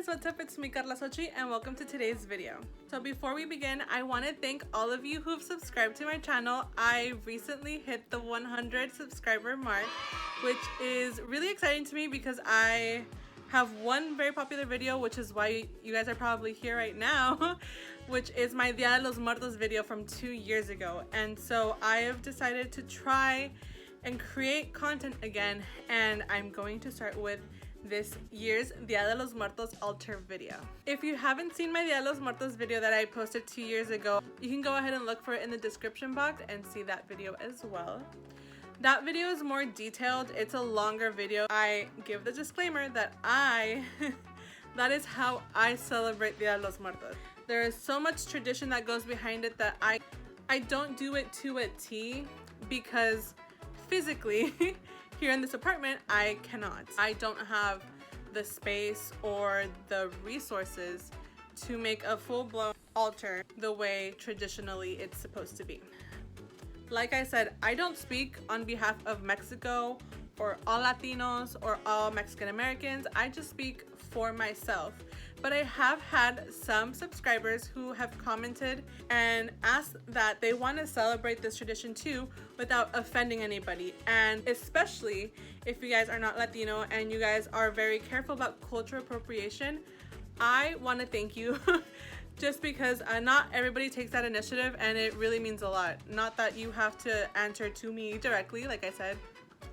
guys, what's up? It's me, Carla Sochi, and welcome to today's video. So before we begin, I want to thank all of you who've subscribed to my channel. I recently hit the 100 subscriber mark, which is really exciting to me because I have one very popular video, which is why you guys are probably here right now, which is my Dia de los Muertos video from 2 years ago. And so I have decided to try and create content again, and I'm going to start with this year's Dia de los Muertos altar video. If you haven't seen my Dia de los Muertos video that I posted 2 years ago, you can go ahead and look for it in the description box and see that video as well. That video is more detailed. It's a longer video. I give the disclaimer that that is how I celebrate Dia de los Muertos. There is so much tradition that goes behind it that I don't do it to a T because physically here in this apartment I cannot. I don't have the space or the resources to make a full-blown altar the way traditionally it's supposed to be. Like I said, I don't speak on behalf of Mexico or all Latinos or all Mexican Americans. I just speak for myself. But I have had some subscribers who have commented and asked that they want to celebrate this tradition too without offending anybody. And especially if you guys are not Latino and you guys are very careful about cultural appropriation, I want to thank you just because not everybody takes that initiative, and it really means a lot. Not that you have to answer to me directly. Like I said,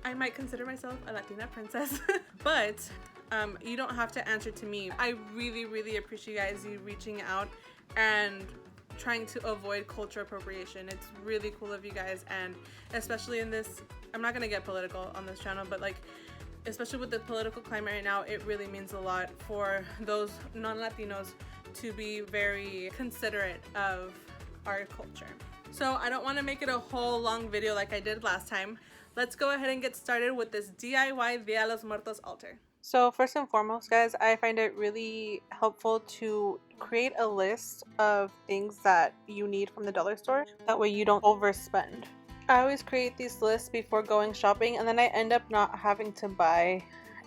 I might consider myself a Latina princess, but you don't have to answer to me. I really appreciate you guys reaching out and trying to avoid culture appropriation. It's really cool of you guys, and especially in this, I'm not gonna get political on this channel, but like especially with the political climate right now, it really means a lot for those non-Latinos to be very considerate of our culture. So I don't want to make it a whole long video like I did last time. Let's go ahead and get started with this DIY Dia de los Muertos altar. So first and foremost, guys, I find it really helpful to create a list of things that you need from the dollar store. That way you don't overspend. I always create these lists before going shopping, and then I end up not having to buy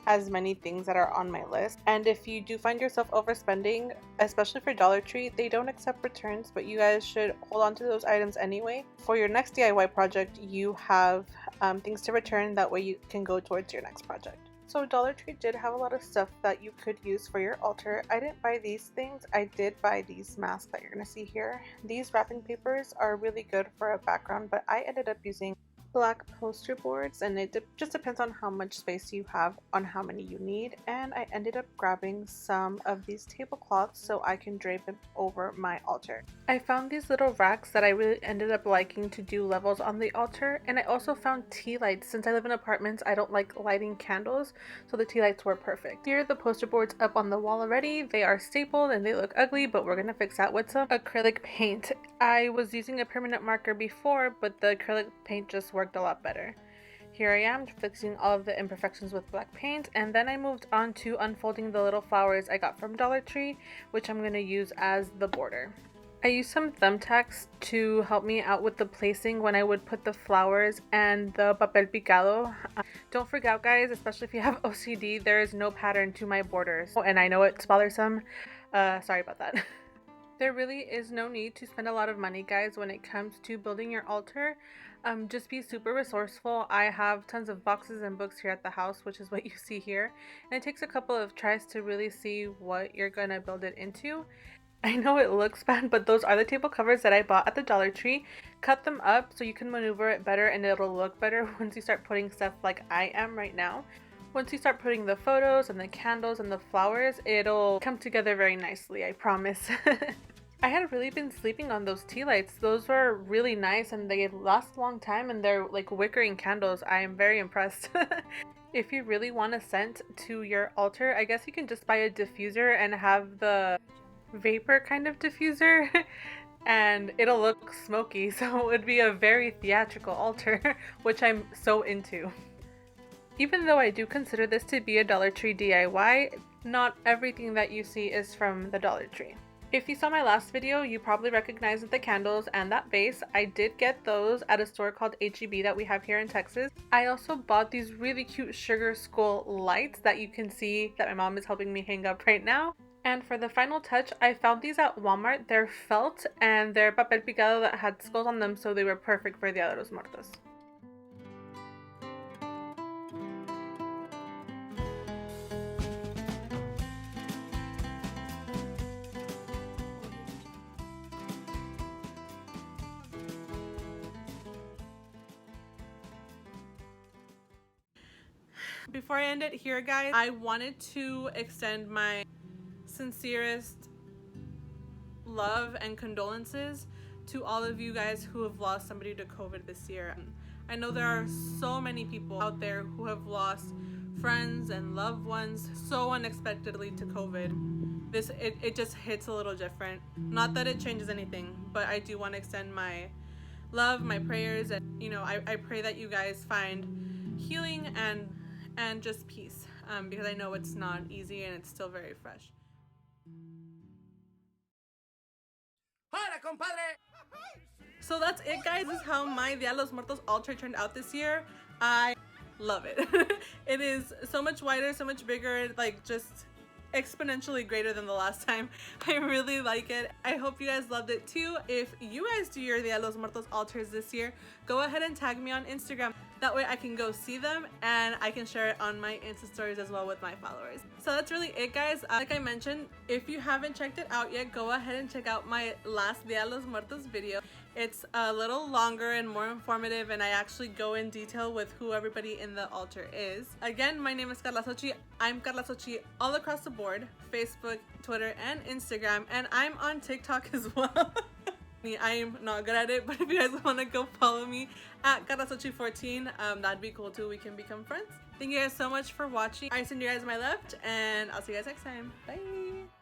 as many things that are on my list. And if you do find yourself overspending, especially for Dollar Tree, they don't accept returns, but you guys should hold on to those items anyway. For your next DIY project, you have things to return. That way you can go towards your next project. So Dollar Tree did have a lot of stuff that you could use for your altar. I didn't buy these things. I did buy these masks that you're going to see here. These wrapping papers are really good for a background, but I ended up using black poster boards, and it just depends on how much space you have on how many you need. And I ended up grabbing some of these tablecloths so I can drape it over my altar. I found these little racks that I really ended up liking to do levels on the altar, and I also found tea lights. Since I live in apartments, I don't like lighting candles, so the tea lights were perfect. Here are the poster boards up on the wall already. They are stapled and they look ugly, but we're gonna fix that with some acrylic paint. I was using a permanent marker before, but the acrylic paint just worked a lot better. Here I am fixing all of the imperfections with black paint, and then I moved on to unfolding the little flowers I got from Dollar Tree, which I'm going to use as the border. I used some thumbtacks to help me out with the placing when I would put the flowers and the papel picado. Don't freak out, guys, especially if you have OCD, there is no pattern to my borders. Oh, and I know it's bothersome. Sorry about that. There really is no need to spend a lot of money, guys, when it comes to building your altar. Just be super resourceful. I have tons of boxes and books here at the house, which is what you see here. And it takes a couple of tries to really see what you're gonna build it into. I know it looks bad, but those are the table covers that I bought at the Dollar Tree. Cut them up so you can maneuver it better, and it'll look better once you start putting stuff like I am right now. Once you start putting the photos and the candles and the flowers, it'll come together very nicely, I promise. I had really been sleeping on those tea lights. Those were really nice and they last a long time, and they're like wickering candles. I am very impressed. If you really want a scent to your altar, I guess you can just buy a diffuser and have the vapor kind of diffuser and it'll look smoky, so it would be a very theatrical altar, which I'm so into. Even though I do consider this to be a Dollar Tree DIY, not everything that you see is from the Dollar Tree. If you saw my last video, you probably recognized the candles and that vase. I did get those at a store called H-E-B that we have here in Texas. I also bought these really cute sugar skull lights that you can see that my mom is helping me hang up right now. And for the final touch, I found these at Walmart. They're felt and they're papel picado that had skulls on them, so they were perfect for Dia de los Muertos. Before I end it here, guys, I wanted to extend my sincerest love and condolences to all of you guys who have lost somebody to COVID this year. I know there are so many people out there who have lost friends and loved ones so unexpectedly to COVID. It just hits a little different. Not that it changes anything, but I do want to extend my love, my prayers, and I pray that you guys find healing and just peace, because I know it's not easy and it's still very fresh. Hola, compadre! So that's it, guys. This is how my Dia de los Muertos altar turned out this year. I love it. It is so much wider, so much bigger, like just exponentially greater than the last time. I really like it. I hope you guys loved it too. If you guys do your Dia de los Muertos altars this year, go ahead and tag me on Instagram. That way I can go see them and I can share it on my Insta stories as well with my followers. So that's really it, guys. Like I mentioned, if you haven't checked it out yet, go ahead and check out my last Dia de los Muertos video. It's a little longer and more informative, and I actually go in detail with who everybody in the altar is. Again, my name is Carla Sochi. I'm Carla Sochi all across the board, Facebook, Twitter, and Instagram, and I'm on TikTok as well. I'm not good at it, but if you guys want to go follow me at Carlasochi14, that'd be cool too. We can become friends. Thank you guys so much for watching. I send you guys my love, and I'll see you guys next time. Bye!